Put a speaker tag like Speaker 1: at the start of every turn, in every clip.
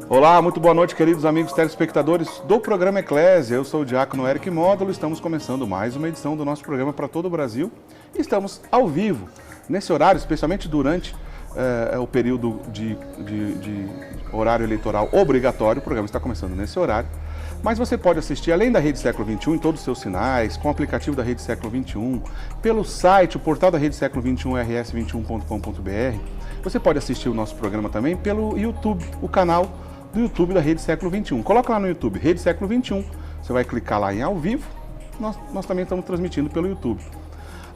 Speaker 1: Olá, muito boa noite, queridos amigos telespectadores do programa Eclésia. Eu sou o diácono Eric Módulo, estamos começando mais uma edição do nosso programa para todo o Brasil. E estamos ao vivo, nesse horário, especialmente durante o período de horário eleitoral obrigatório. O programa está começando nesse horário. Mas você pode assistir, além da Rede Século XXI, em todos os seus sinais, com o aplicativo da Rede Século XXI, pelo site, o portal da Rede Século XXI, rs21.com.br. Você pode assistir o nosso programa também pelo YouTube, o canal do YouTube da Rede Século XXI. Coloca lá no YouTube, Rede Século XXI, você vai clicar lá em ao vivo, nós também estamos transmitindo pelo YouTube.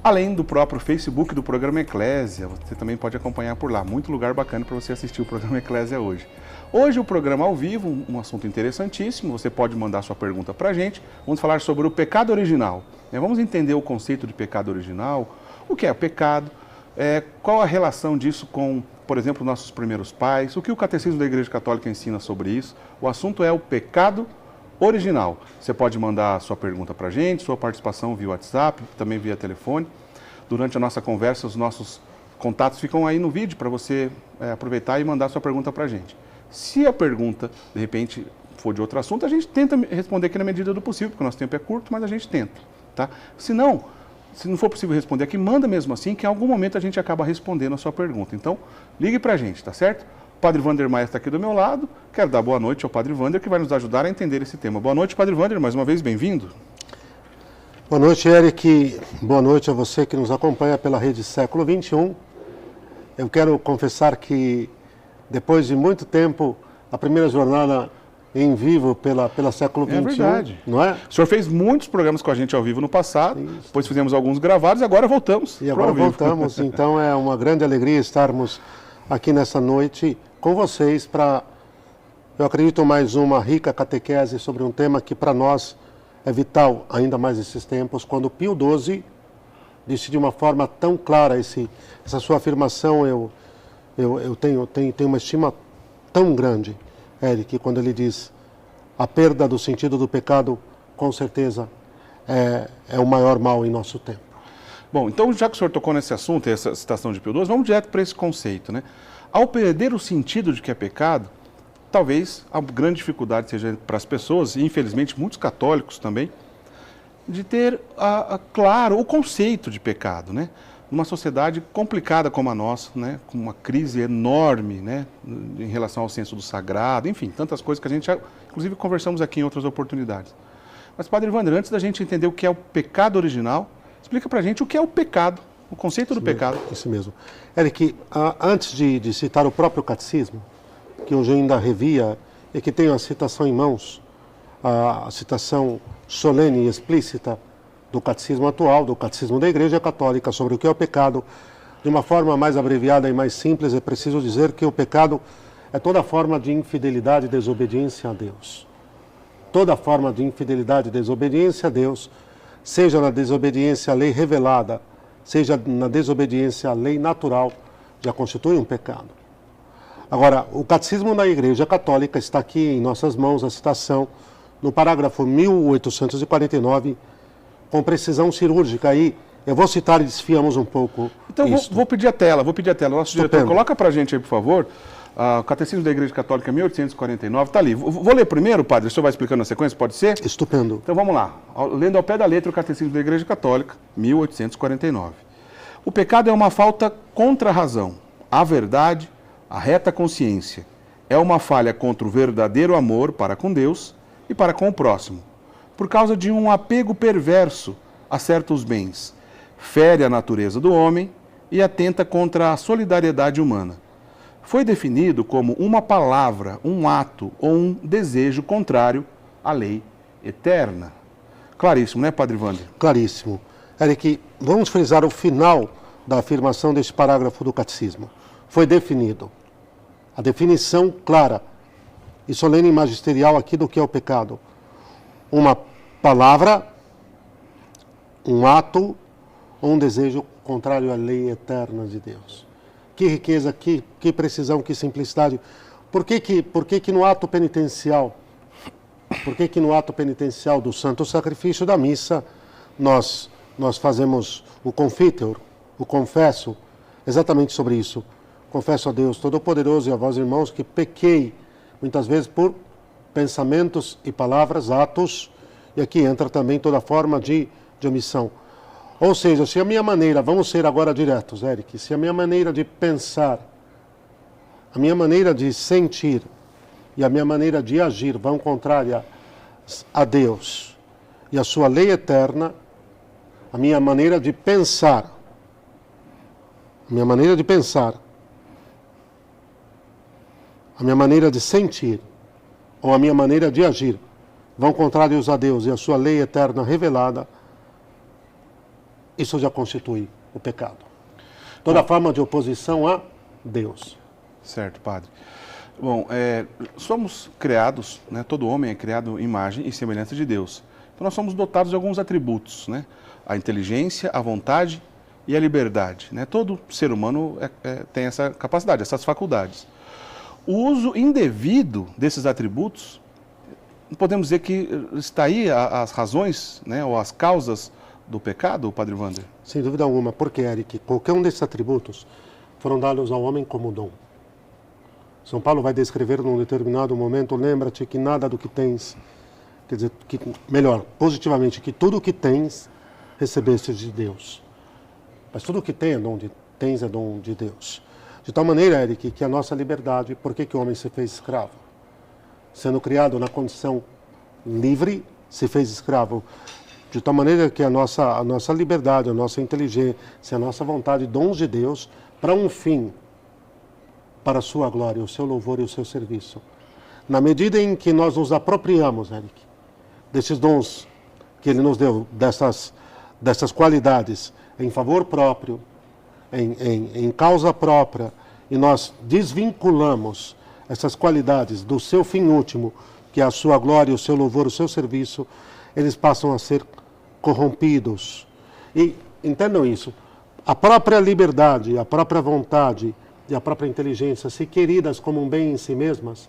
Speaker 1: Além do próprio Facebook do programa Eclésia, você também pode acompanhar por lá. Muito lugar bacana para você assistir o programa Eclésia hoje. Hoje o programa ao vivo, um assunto interessantíssimo, você pode mandar sua pergunta para a gente. Vamos falar sobre o pecado original. Vamos entender o conceito de pecado original, o que é pecado, qual a relação disso com, por exemplo, nossos primeiros pais, o que o Catecismo da Igreja Católica ensina sobre isso. O assunto é o pecado original. Você pode mandar sua pergunta para a gente, sua participação via WhatsApp, também via telefone. Durante a nossa conversa, os nossos contatos ficam aí no vídeo para você aproveitar e mandar sua pergunta para a gente. Se a pergunta, de repente, for de outro assunto, a gente tenta responder aqui na medida do possível, porque o nosso tempo é curto, mas a gente tenta. Tá? Se não for possível responder aqui, manda mesmo assim, que em algum momento a gente acaba respondendo a sua pergunta. Então, ligue para a gente, tá certo? O Padre Wander Maia está aqui do meu lado. Quero dar boa noite ao Padre Wander, que vai nos ajudar a entender esse tema. Boa noite, Padre Wander, mais uma vez, bem-vindo.
Speaker 2: Boa noite, Eric. Boa noite a você que nos acompanha pela Rede Século XXI. Eu quero confessar que, depois de muito tempo, a primeira jornada em vivo pela Século XXI. É
Speaker 1: verdade.
Speaker 2: Não é?
Speaker 1: O senhor fez muitos programas com a gente ao vivo no passado, depois fizemos alguns gravados e agora voltamos.
Speaker 2: E agora voltamos, então é uma grande alegria estarmos aqui nessa noite com vocês para, eu acredito, mais uma rica catequese sobre um tema que para nós é vital, ainda mais nesses tempos, quando Pio XII disse de uma forma tão clara essa sua afirmação. Eu tenho uma estima tão grande, Eric, quando ele diz: a perda do sentido do pecado, com certeza, é o maior mal em nosso tempo.
Speaker 1: Bom, então já que o senhor tocou nesse assunto, essa citação de Pio XII, vamos direto para esse conceito, né? Ao perder o sentido de que é pecado, talvez a grande dificuldade seja para as pessoas, e infelizmente muitos católicos também, de ter claro o conceito de pecado, né? Numa sociedade complicada como a nossa, né? Com uma crise enorme, né? Em relação ao senso do sagrado, enfim, tantas coisas que a gente já, inclusive, conversamos aqui em outras oportunidades. Mas, Padre Wander, antes da gente entender o que é o pecado original, explica pra gente o que é o pecado, o conceito do pecado.
Speaker 2: Isso mesmo. Eric, antes de citar o próprio catecismo, que hoje eu ainda revia e que tenho a citação em mãos, a citação solene e explícita do catecismo atual, do catecismo da Igreja Católica, sobre o que é o pecado, de uma forma mais abreviada e mais simples, é preciso dizer que o pecado é toda forma de infidelidade e desobediência a Deus. Toda forma de infidelidade e desobediência a Deus, seja na desobediência à lei revelada, seja na desobediência à lei natural, já constitui um pecado. Agora, o Catecismo da Igreja Católica está aqui em nossas mãos, a citação, no parágrafo 1849, com precisão cirúrgica. Aí eu vou citar e desfiamos um pouco.
Speaker 1: Então vou pedir a tela. Nosso diretor, coloca para a gente aí, por favor, o Catecismo da Igreja Católica 1849, está ali. Vou ler primeiro, padre, o senhor vai explicando na sequência, pode ser?
Speaker 2: Estupendo.
Speaker 1: Então vamos lá, lendo ao pé da letra o Catecismo da Igreja Católica, 1849. O pecado é uma falta contra a razão, a verdade, a reta consciência. É uma falha contra o verdadeiro amor para com Deus e para com o próximo, por causa de um apego perverso a certos bens, fere a natureza do homem e atenta contra a solidariedade humana. Foi definido como uma palavra, um ato ou um desejo contrário à lei eterna. Claríssimo, né, Padre Wander?
Speaker 2: Claríssimo. Eric, vamos frisar o final da afirmação deste parágrafo do Catecismo. Foi definido. A definição clara e solene e magisterial aqui do que é o pecado. Uma palavra, um ato ou um desejo contrário à lei eterna de Deus. Que riqueza, que precisão, que simplicidade. Por que no ato penitencial, no ato penitencial do Santo Sacrifício da Missa, nós fazemos o confiteor, o confesso, exatamente sobre isso. Confesso a Deus Todo-Poderoso e a vós, irmãos, que pequei muitas vezes por pensamentos e palavras, atos, e aqui entra também toda forma de omissão. Ou seja, se a minha maneira, vamos ser agora diretos, Eric, se a minha maneira de pensar, a minha maneira de sentir e a minha maneira de agir vão contrária a Deus e a sua lei eterna, a minha maneira de pensar, a minha maneira de pensar, a minha maneira de sentir ou a minha maneira de agir vão contrários a Deus e a sua lei eterna revelada, isso já constitui o pecado. Toda forma de oposição a Deus.
Speaker 1: Certo, padre. Bom, somos criados, né, todo homem é criado em imagem e semelhança de Deus. Então nós somos dotados de alguns atributos, né? A inteligência, a vontade e a liberdade. Né? Todo ser humano tem essa capacidade, essas faculdades. O uso indevido desses atributos, podemos dizer que está aí as razões, né, ou as causas do pecado, Padre Wander?
Speaker 2: Sem dúvida alguma, porque, Eric, qualquer um desses atributos foram dados ao homem como dom. São Paulo vai descrever num determinado momento, lembra-te que nada do que tens, quer dizer, melhor, positivamente, que tudo o que tens recebeste de Deus. Mas tudo o que tens é dom de Deus. De tal maneira, Eric, que a nossa liberdade, por que o homem se fez escravo? Sendo criado na condição livre, se fez escravo. De tal maneira que a nossa liberdade, a nossa inteligência, a nossa vontade, dons de Deus, para um fim, para a sua glória, o seu louvor e o seu serviço. Na medida em que nós nos apropriamos, Eric, desses dons que Ele nos deu, dessas qualidades, em favor próprio, em causa própria, e nós desvinculamos essas qualidades do seu fim último, que é a sua glória, o seu louvor, o seu serviço, eles passam a ser corrompidos. E entendam isso, a própria liberdade, a própria vontade e a própria inteligência, se queridas como um bem em si mesmas,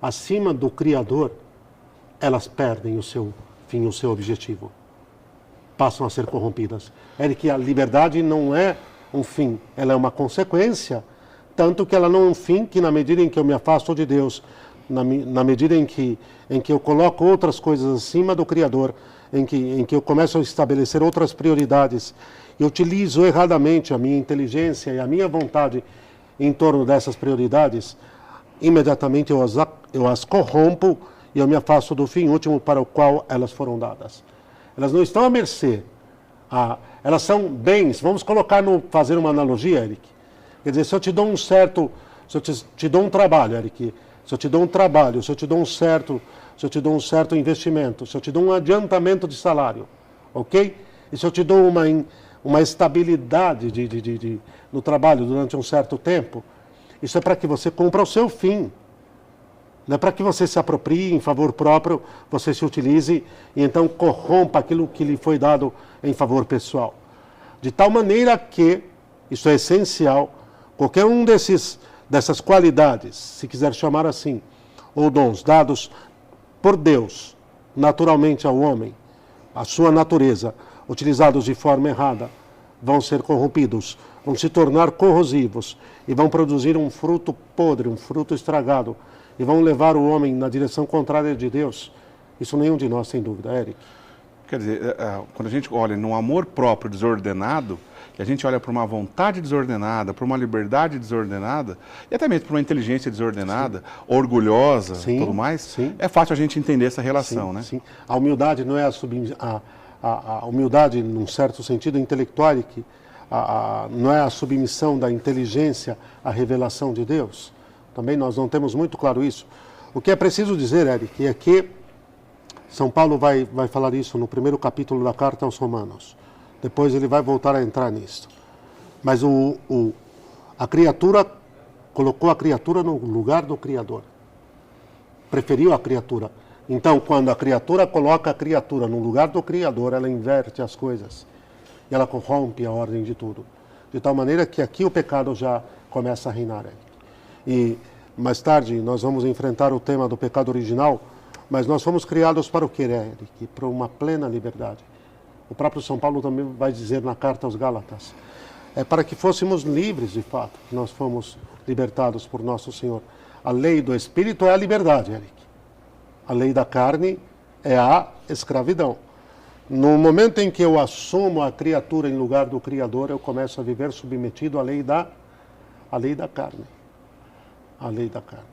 Speaker 2: acima do Criador, elas perdem o seu fim, o seu objetivo. Passam a ser corrompidas. É que a liberdade não é um fim, ela é uma consequência, tanto que ela não é um fim que, na medida em que eu me afasto de Deus, na medida em que eu coloco outras coisas acima do Criador, em que eu começo a estabelecer outras prioridades, e utilizo erradamente a minha inteligência e a minha vontade em torno dessas prioridades, imediatamente eu as corrompo e eu me afasto do fim último para o qual elas foram dadas. Elas não estão à mercê. Elas são bens. Vamos fazer uma analogia, Eric. Quer dizer, se eu te dou um certo, se eu te dou um trabalho, Eric, se eu te dou um trabalho, se eu te dou um certo investimento, se eu te dou um adiantamento de salário, ok? E se eu te dou uma estabilidade no trabalho durante um certo tempo, isso é para que você cumpra o seu fim. Não é para que você se aproprie em favor próprio, você se utilize e então corrompa aquilo que lhe foi dado em favor pessoal. De tal maneira que, isso é essencial, qualquer um dessas qualidades, se quiser chamar assim, ou dons dados por Deus, naturalmente ao homem, a sua natureza, utilizados de forma errada, vão ser corrompidos, vão se tornar corrosivos e vão produzir um fruto podre, um fruto estragado, e vão levar o homem na direção contrária de Deus. Isso nenhum de nós, sem dúvida, Eric.
Speaker 1: Quer dizer, quando a gente olha num amor próprio desordenado, e a gente olha para uma vontade desordenada, para uma liberdade desordenada, e até mesmo para uma inteligência desordenada, sim, orgulhosa e tudo mais, sim, é fácil a gente entender essa relação, sim, né? Sim.
Speaker 2: A humildade não é a humildade, num certo sentido intelectual, que não é a submissão da inteligência à revelação de Deus. Também nós não temos muito claro isso. O que é preciso dizer, Eric, é que São Paulo vai falar isso no primeiro capítulo da carta aos Romanos. Depois ele vai voltar a entrar nisso. Mas a criatura colocou a criatura no lugar do Criador. Preferiu a criatura. Então, quando a criatura coloca a criatura no lugar do Criador, ela inverte as coisas. E ela corrompe a ordem de tudo. De tal maneira que aqui o pecado já começa a reinar, Eric. E mais tarde nós vamos enfrentar o tema do pecado original, mas nós fomos criados para o que, Eric? Para uma plena liberdade. O próprio São Paulo também vai dizer na carta aos Gálatas, é para que fôssemos livres de fato, que nós fomos libertados por nosso Senhor. A lei do Espírito é a liberdade, Eric. A lei da carne é a escravidão. No momento em que eu assumo a criatura em lugar do Criador, eu começo a viver submetido à lei da carne. A lei da carne.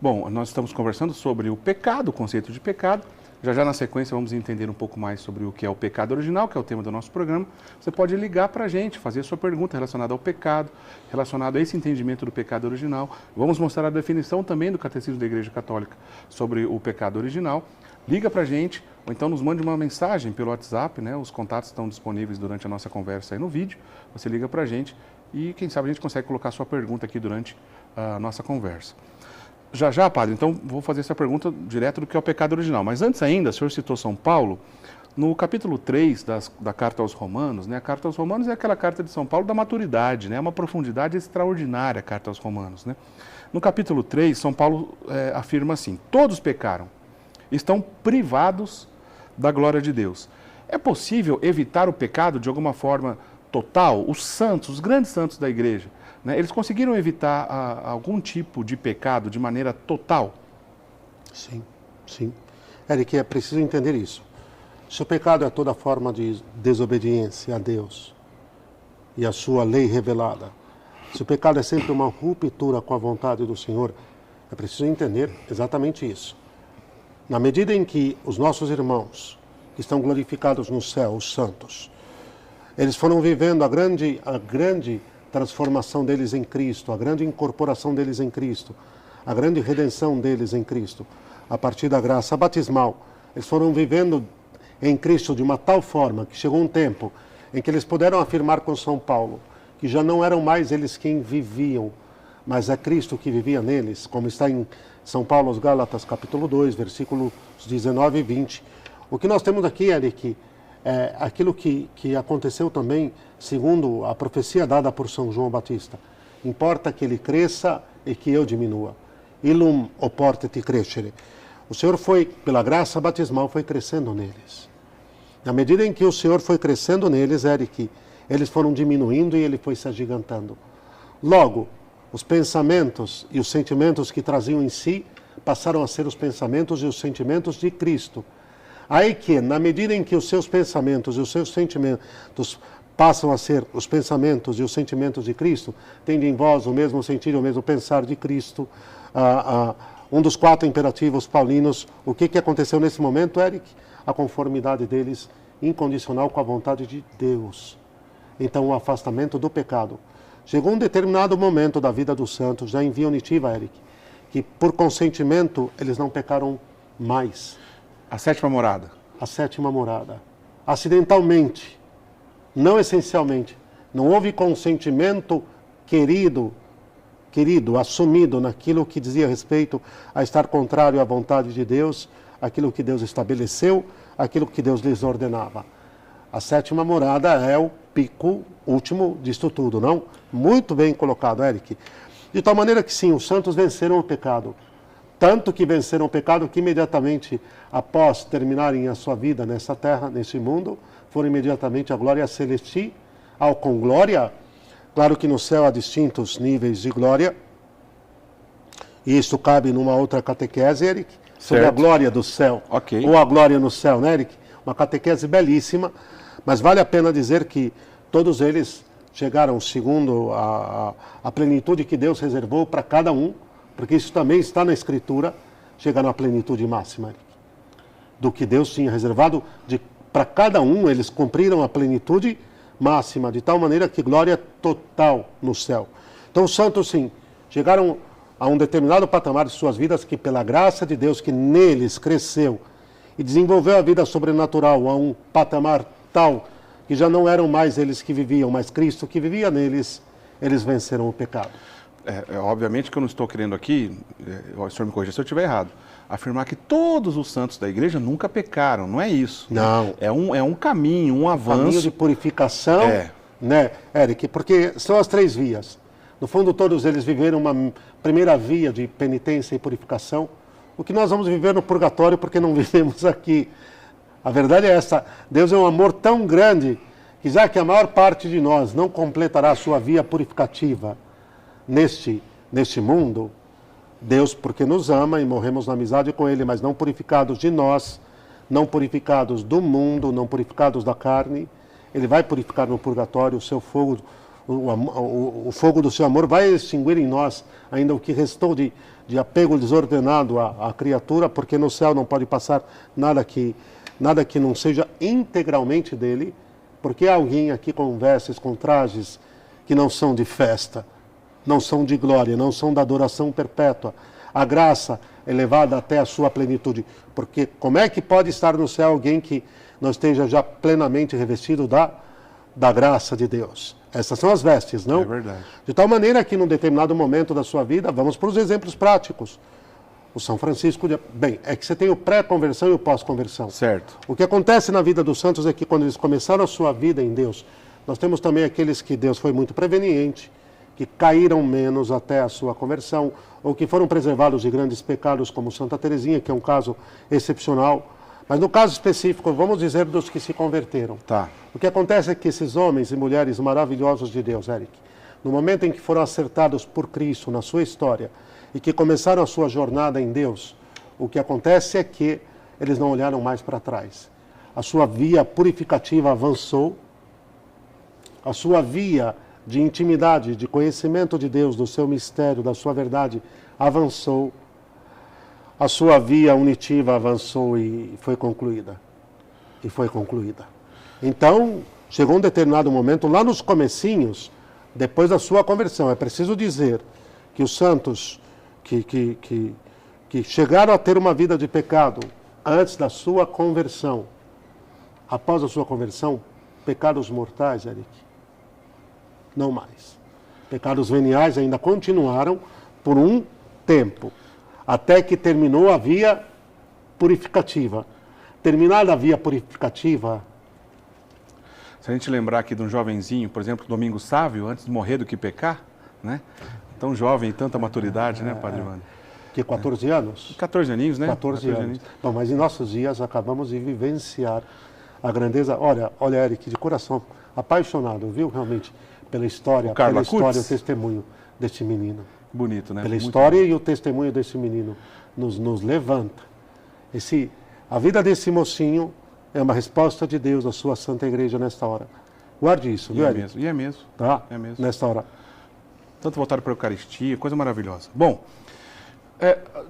Speaker 1: Bom, nós estamos conversando sobre o pecado, o conceito de pecado. Já na sequência vamos entender um pouco mais sobre o que é o pecado original, que é o tema do nosso programa. Você pode ligar para a gente, fazer a sua pergunta relacionada ao pecado, relacionada a esse entendimento do pecado original. Vamos mostrar a definição também do Catecismo da Igreja Católica sobre o pecado original. Liga para a gente, ou então nos mande uma mensagem pelo WhatsApp, né? Os contatos estão disponíveis durante a nossa conversa aí no vídeo. Você liga para a gente e quem sabe a gente consegue colocar a sua pergunta aqui durante a nossa conversa. Já, padre, então vou fazer essa pergunta direto do que é o pecado original. Mas antes ainda, o senhor citou São Paulo, no capítulo 3 da Carta aos Romanos, né? A Carta aos Romanos é aquela carta de São Paulo da maturidade, né? É uma profundidade extraordinária a Carta aos Romanos, né? No capítulo 3, São Paulo afirma assim: todos pecaram, estão privados da glória de Deus. É possível evitar o pecado de alguma forma total? Os santos, os grandes santos da igreja, né, eles conseguiram evitar algum tipo de pecado de maneira total?
Speaker 2: Sim, sim. Eric, é preciso entender isso. Se o pecado é toda forma de desobediência a Deus e a sua lei revelada, se o pecado é sempre uma ruptura com a vontade do Senhor, é preciso entender exatamente isso. Na medida em que os nossos irmãos, que estão glorificados no céu, os santos, eles foram vivendo a grande transformação deles em Cristo, a grande incorporação deles em Cristo, a grande redenção deles em Cristo, a partir da graça batismal. Eles foram vivendo em Cristo de uma tal forma que chegou um tempo em que eles puderam afirmar com São Paulo que já não eram mais eles quem viviam, mas é Cristo que vivia neles, como está em São Paulo aos Gálatas, capítulo 2, versículos 19 e 20. O que nós temos aqui, Eric, é aquilo que aconteceu também, segundo a profecia dada por São João Batista. Importa que ele cresça e que eu diminua. Illum oportet crescere. O Senhor foi, pela graça batismal, foi crescendo neles. Na medida em que o Senhor foi crescendo neles, Eric, eles foram diminuindo e ele foi se agigantando. Logo, os pensamentos e os sentimentos que traziam em si passaram a ser os pensamentos e os sentimentos de Cristo. Aí que, na medida em que os seus pensamentos e os seus sentimentos passam a ser os pensamentos e os sentimentos de Cristo, tendo em vós o mesmo sentir e o mesmo pensar de Cristo, um dos 4 imperativos paulinos, o que aconteceu nesse momento, Eric? A conformidade deles incondicional com a vontade de Deus. Então, o afastamento do pecado. Chegou um determinado momento da vida dos santos, já em via unitiva, Eric, que por consentimento eles não pecaram mais.
Speaker 1: A 7ª morada.
Speaker 2: A 7ª morada. Acidentalmente, não essencialmente. Não houve consentimento querido, assumido naquilo que dizia respeito a estar contrário à vontade de Deus, aquilo que Deus estabeleceu, aquilo que Deus lhes ordenava. A 7ª morada é o pico último disto tudo, não? Muito bem colocado, Eric. De tal maneira que sim, os santos venceram o pecado. Tanto que venceram o pecado que imediatamente após terminarem a sua vida nessa terra, nesse mundo, foram imediatamente à glória celestial, com glória. Claro que no céu há distintos níveis de glória, e isso cabe numa outra catequese, Eric, sobre a glória do céu,
Speaker 1: okay.
Speaker 2: Ou a glória no céu, né, Eric? Uma catequese belíssima, mas vale a pena dizer que todos eles chegaram segundo a plenitude que Deus reservou para cada um, porque isso também está na Escritura, chegar na plenitude máxima, Eric, do que Deus tinha reservado para cada um. Eles cumpriram a plenitude máxima, de tal maneira que glória total no céu. Então os santos, sim, chegaram a um determinado patamar de suas vidas que, pela graça de Deus que neles cresceu e desenvolveu a vida sobrenatural a um patamar tal que já não eram mais eles que viviam, mas Cristo que vivia neles, eles venceram o pecado.
Speaker 1: Obviamente que eu não estou querendo aqui, o senhor me corrija se eu estiver errado, afirmar que todos os santos da igreja nunca pecaram, não é isso.
Speaker 2: Não.
Speaker 1: Né? É um caminho, um avanço.
Speaker 2: Caminho de purificação, né, Eric? Porque são as 3 vias. No fundo, todos eles viveram uma primeira via de penitência e purificação, o que nós vamos viver no purgatório porque não vivemos aqui. A verdade é essa, Deus é um amor tão grande que já que a maior parte de nós não completará a sua via purificativa neste mundo, Deus porque nos ama e morremos na amizade com Ele, mas não purificados de nós, não purificados do mundo, não purificados da carne. Ele vai purificar no purgatório, o seu fogo, o fogo do seu amor vai extinguir em nós ainda o que restou de apego desordenado à criatura, porque no céu não pode passar nada que não seja integralmente dele, porque há alguém aqui com vestes, com trajes que não são de festa, não são de glória, não são da adoração perpétua. A graça é levada até a sua plenitude. Porque como é que pode estar no céu alguém que não esteja já plenamente revestido da graça de Deus? Essas são as vestes, não?
Speaker 1: É verdade.
Speaker 2: De tal maneira que num determinado momento da sua vida, vamos para os exemplos práticos. O São Francisco, bem, é que você tem o pré-conversão e o pós-conversão.
Speaker 1: Certo.
Speaker 2: O que acontece na vida dos santos é que quando eles começaram a sua vida em Deus, nós temos também aqueles que Deus foi muito preveniente, que caíram menos até a sua conversão, ou que foram preservados de grandes pecados, como Santa Teresinha, que é um caso excepcional. Mas no caso específico, vamos dizer dos que se converteram.
Speaker 1: Tá.
Speaker 2: O que acontece é que esses homens e mulheres maravilhosos de Deus, Eric, no momento em que foram acertados por Cristo na sua história e que começaram a sua jornada em Deus, o que acontece é que eles não olharam mais para trás. A sua via purificativa avançou, a sua via de intimidade, de conhecimento de Deus, do seu mistério, da sua verdade, avançou. A sua via unitiva avançou e foi concluída. E foi concluída. Então, chegou um determinado momento, lá nos comecinhos, depois da sua conversão, é preciso dizer que os santos que chegaram a ter uma vida de pecado antes da sua conversão, após a sua conversão, pecados mortais, Eric, não mais. Pecados veniais ainda continuaram por um tempo, até que terminou a via purificativa. Terminada a via purificativa...
Speaker 1: Se a gente lembrar aqui de um jovenzinho, por exemplo, Domingos Sávio, antes de morrer do que pecar, né? Tão jovem e tanta maturidade, né, Padre Wander?
Speaker 2: Que 14 anos?
Speaker 1: 14 aninhos, né?
Speaker 2: 14 anos. Bom, mas em nossos dias acabamos de vivenciar a grandeza... Olha, Eric, de coração apaixonado, viu, realmente, pela história, e o testemunho deste menino.
Speaker 1: Bonito, né?
Speaker 2: Pela
Speaker 1: Muito
Speaker 2: história
Speaker 1: bonito.
Speaker 2: E o testemunho desse menino nos levanta. A vida desse mocinho é uma resposta de Deus à sua Santa Igreja nesta hora. Guarde isso, viu, Eric?
Speaker 1: E é mesmo.
Speaker 2: Tá?
Speaker 1: É mesmo.
Speaker 2: Nesta hora.
Speaker 1: Tanto voltado para a Eucaristia, coisa maravilhosa. Bom,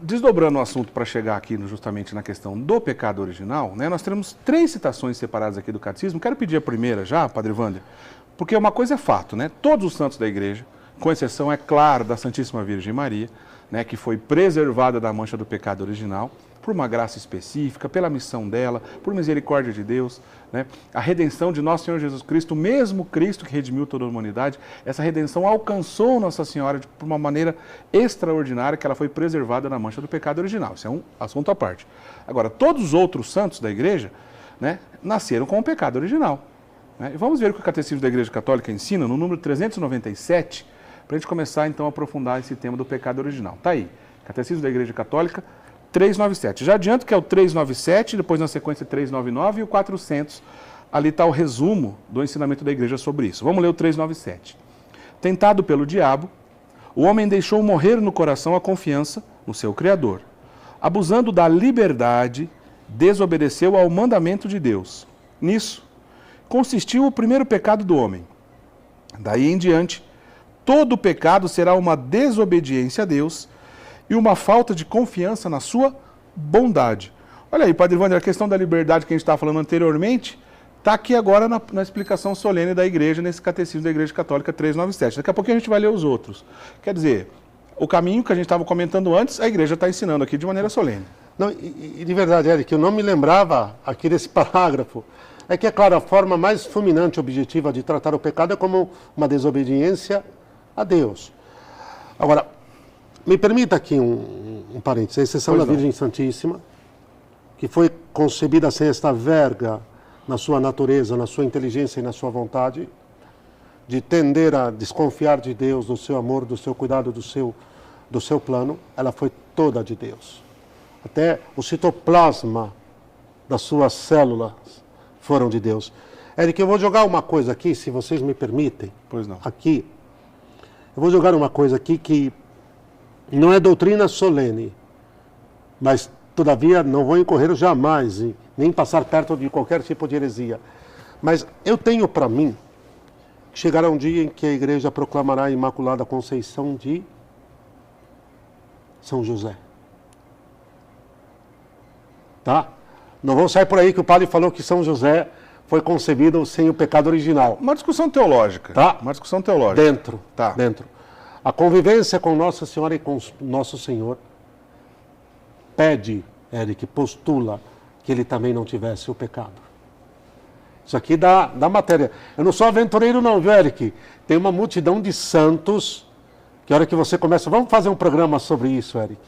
Speaker 1: desdobrando o assunto para chegar aqui justamente na questão do pecado original, né, nós temos 3 citações separadas aqui do Catecismo. Quero pedir a primeira já, Padre Wander, porque uma coisa é fato, né? Todos os santos da Igreja, com exceção, é claro, da Santíssima Virgem Maria, né, que foi preservada da mancha do pecado original, por uma graça específica, pela missão dela, por misericórdia de Deus, né? A redenção de nosso Senhor Jesus Cristo, o mesmo Cristo que redimiu toda a humanidade, essa redenção alcançou Nossa Senhora por uma maneira extraordinária, que ela foi preservada da mancha do pecado original. Isso é um assunto à parte. Agora, todos os outros santos da Igreja, né, nasceram com o pecado original. Né? E vamos ver o que o Catecismo da Igreja Católica ensina no número 397, para a gente começar então a aprofundar esse tema do pecado original. Está aí, Catecismo da Igreja Católica 397. Já adianto que é o 397, depois na sequência 399 e o 400. Ali está o resumo do ensinamento da Igreja sobre isso. Vamos ler o 397. Tentado pelo diabo, o homem deixou morrer no coração a confiança no seu Criador. Abusando da liberdade, desobedeceu ao mandamento de Deus. Nisso consistiu o primeiro pecado do homem. Daí em diante, todo pecado será uma desobediência a Deus e uma falta de confiança na sua bondade. Olha aí, Padre Wander, a questão da liberdade que a gente estava falando anteriormente está aqui agora na explicação solene da Igreja, nesse Catecismo da Igreja Católica 397. Daqui a pouquinho a gente vai ler os outros. Quer dizer, o caminho que a gente estava comentando antes, a Igreja está ensinando aqui de maneira solene.
Speaker 2: Não, e de verdade, Eric, eu não me lembrava aqui desse parágrafo. É que, é claro, a forma mais fulminante e objetiva de tratar o pecado é como uma desobediência a Deus. Agora, me permita aqui um parênteses, a exceção da Virgem Santíssima, que foi concebida sem esta verga na sua natureza, na sua inteligência e na sua vontade, de tender a desconfiar de Deus, do seu amor, do seu cuidado, do seu plano, ela foi toda de Deus. Até o citoplasma das suas células foram de Deus. Eric, eu vou jogar uma coisa aqui, se vocês me permitem.
Speaker 1: Pois não.
Speaker 2: Aqui. Eu vou jogar uma coisa aqui que Não é doutrina solene, mas todavia não vou incorrer jamais, e nem passar perto de qualquer tipo de heresia. Mas eu tenho para mim que chegará um dia em que a igreja proclamará a Imaculada Conceição de São José. Tá? Não vou sair por aí que o padre falou que São José foi concebido sem o pecado original.
Speaker 1: Uma discussão teológica.
Speaker 2: Tá?
Speaker 1: Uma discussão teológica.
Speaker 2: Dentro.
Speaker 1: Tá.
Speaker 2: Dentro. A convivência com Nossa Senhora e com Nosso Senhor pede, Eric, postula que ele também não tivesse o pecado. Isso aqui dá matéria. Eu não sou aventureiro não, viu, Eric? Tem uma multidão de santos que a hora que você começa... Vamos fazer um programa sobre isso, Eric.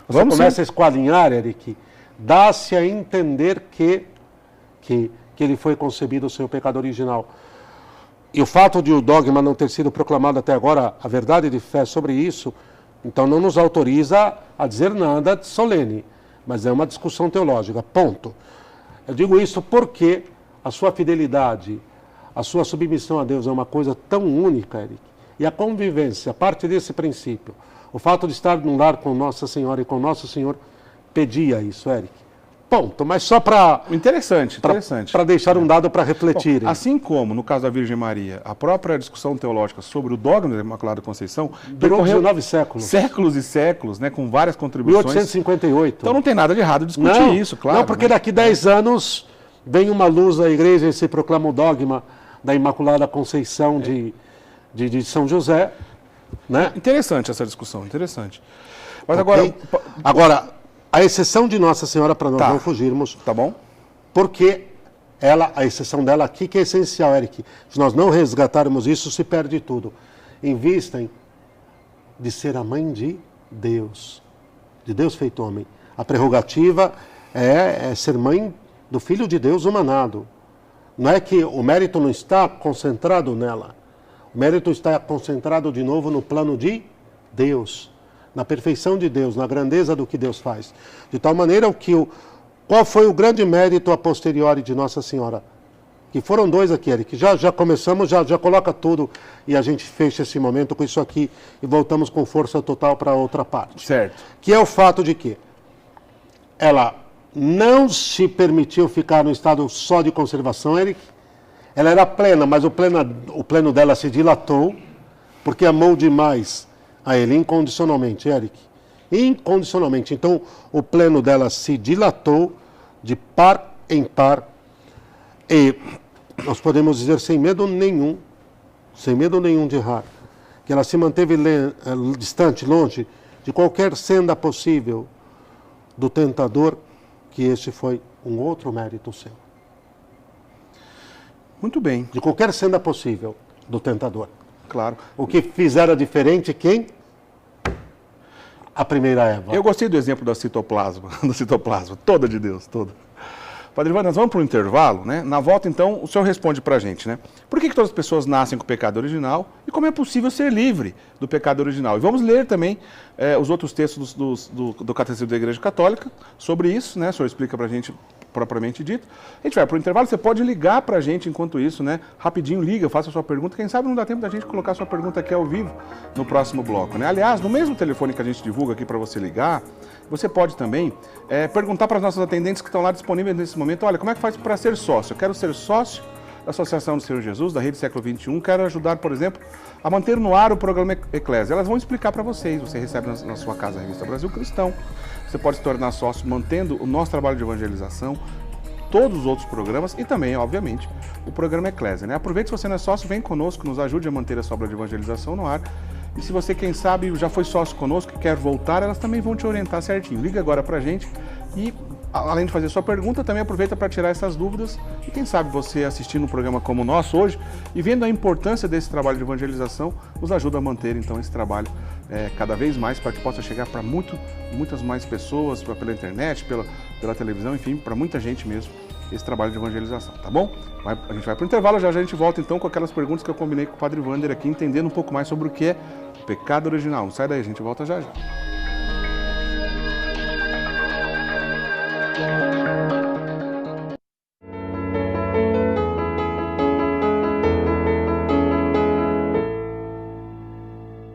Speaker 2: Você começa a esquadrinhar, Eric, dá-se a entender que ele foi concebido sem o pecado original. E o fato de o dogma não ter sido proclamado até agora, a verdade de fé sobre isso, então não nos autoriza a dizer nada solene, mas é uma discussão teológica, ponto. Eu digo isso porque a sua fidelidade, a sua submissão a Deus é uma coisa tão única, Eric, e a convivência, a partir desse princípio, o fato de estar num lar com Nossa Senhora e com Nosso Senhor, pedia isso, Eric. Ponto, mas só para...
Speaker 1: Interessante.
Speaker 2: Para deixar um dado para refletir.
Speaker 1: Bom, assim como, no caso da Virgem Maria, a própria discussão teológica sobre o dogma da Imaculada Conceição...
Speaker 2: Durou 19 séculos.
Speaker 1: Séculos e séculos, né, com várias contribuições.
Speaker 2: 1858.
Speaker 1: Então não tem nada de errado discutir isso, claro.
Speaker 2: Não, porque daqui 10 anos vem uma luz à igreja e se proclama o dogma da Imaculada Conceição de São José. Né?
Speaker 1: Interessante essa discussão, interessante. Mas
Speaker 2: okay. Agora, a exceção de Nossa Senhora, para nós não fugirmos.
Speaker 1: Tá bom.
Speaker 2: Porque a exceção dela aqui que é essencial, Eric. Se nós não resgatarmos isso, se perde tudo. Em vista de ser a mãe de Deus feito homem. A prerrogativa é ser mãe do Filho de Deus humanado. Não é que o mérito não está concentrado nela. O mérito está concentrado de novo no plano de Deus, na perfeição de Deus, na grandeza do que Deus faz. De tal maneira que qual foi o grande mérito a posteriori de Nossa Senhora? Que foram dois aqui, Eric. Já começamos, já coloca tudo e a gente fecha esse momento com isso aqui e voltamos com força total para outra parte.
Speaker 1: Certo.
Speaker 2: Que é o fato de que ela não se permitiu ficar no estado só de conservação, Eric. Ela era plena, mas o pleno dela se dilatou, porque amou demais a ele incondicionalmente, Eric. Incondicionalmente. Então, o pleno dela se dilatou de par em par. E nós podemos dizer sem medo nenhum de errar, que ela se manteve distante, longe de qualquer senda possível do tentador, que esse foi um outro mérito seu.
Speaker 1: Muito bem.
Speaker 2: De qualquer senda possível do tentador.
Speaker 1: Claro.
Speaker 2: O que fizera diferente, quem? A primeira Eva.
Speaker 1: Eu gostei do exemplo da citoplasma, toda de Deus, toda. Padre Ivan, nós vamos para o intervalo, né? Na volta, então, o senhor responde para a gente, né? Por que todas as pessoas nascem com o pecado original e como é possível ser livre do pecado original? E vamos ler também os outros textos do Catecismo da Igreja Católica sobre isso, né? O senhor explica para a gente propriamente dito. A gente vai para o intervalo, você pode ligar para a gente enquanto isso, né? Rapidinho liga, faça a sua pergunta. Quem sabe não dá tempo da gente colocar a sua pergunta aqui ao vivo no próximo bloco, né? Aliás, no mesmo telefone que a gente divulga aqui para você ligar, você pode também perguntar para as nossas atendentes que estão lá disponíveis nesse momento, olha, como é que faz para ser sócio? Eu quero ser sócio da Associação do Senhor Jesus, da Rede Século XXI, quero ajudar, por exemplo, a manter no ar o programa Eclésia. Elas vão explicar para vocês, você recebe na sua casa a revista Brasil Cristão, você pode se tornar sócio mantendo o nosso trabalho de evangelização, todos os outros programas e também, obviamente, o programa Eclésia, né? Aproveite, se você não é sócio, vem conosco, nos ajude a manter essa obra de evangelização no ar. E se você, quem sabe, já foi sócio conosco e quer voltar, elas também vão te orientar certinho. Liga agora pra gente e, além de fazer sua pergunta, também aproveita para tirar essas dúvidas. E quem sabe você assistindo um programa como o nosso hoje e vendo a importância desse trabalho de evangelização, nos ajuda a manter, então, esse trabalho cada vez mais para que possa chegar para muitas mais pessoas, pela internet, pela televisão, enfim, para muita gente mesmo, esse trabalho de evangelização, tá bom? A gente vai para o intervalo, já a gente volta então com aquelas perguntas que eu combinei com o Padre Wander aqui, entendendo um pouco mais sobre o que é o pecado original. Não sai daí, a gente volta já.